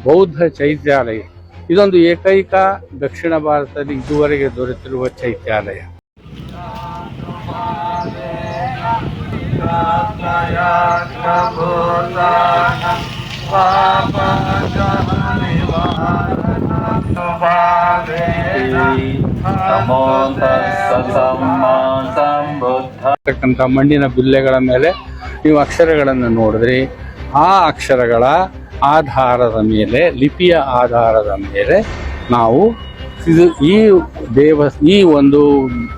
ಬೌದ್ಧ ಚೈತ್ಯಾಲಯ. ಇದೊಂದು ಏಕೈಕ ದಕ್ಷಿಣ ಭಾರತದಲ್ಲಿ ಇದುವರೆಗೆ ದೊರೆತಿರುವ ಚೈತ್ಯಾಲಯ. ಮಣ್ಣಿನ ಬಿಲ್ಲೆಗಳ ಮೇಲೆ ನೀವು ಅಕ್ಷರಗಳನ್ನು ನೋಡಿದ್ರಿ. ಆ ಅಕ್ಷರಗಳ ಆಧಾರದ ಮೇಲೆ, ಲಿಪಿಯ ಆಧಾರದ ಮೇಲೆ ನಾವು ಈ ಒಂದು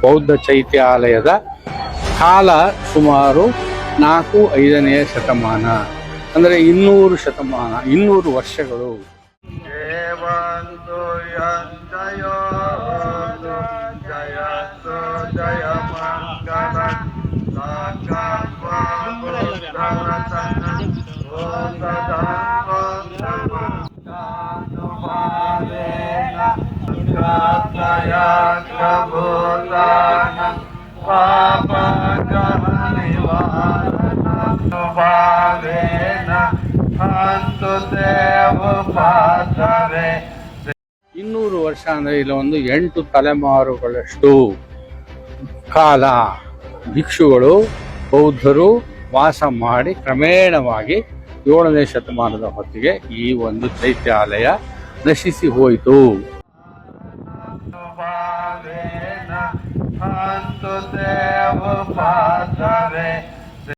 ಬೌದ್ಧ ಚೈತ್ಯಾಲಯದ ಕಾಲ ಸುಮಾರು 4-5ನೇ ಶತಮಾನ, ಅಂದರೆ 200 ವರ್ಷಗಳು. ಇನ್ನೂರು ವರ್ಷ ಅಂದ್ರೆ ಇಲ್ಲ, ಒಂದು 8 ತಲೆಮಾರುಗಳಷ್ಟು ಕಾಲ ಭಿಕ್ಷುಗಳು, ಬೌದ್ಧರು ವಾಸ ಮಾಡಿ ಕ್ರಮೇಣವಾಗಿ 7ನೇ ಶತಮಾನದ ಹೊತ್ತಿಗೆ ಈ ಒಂದು ಚೈತ್ಯಾಲಯ ನಶಿಸಿ ಹೋಯಿತು.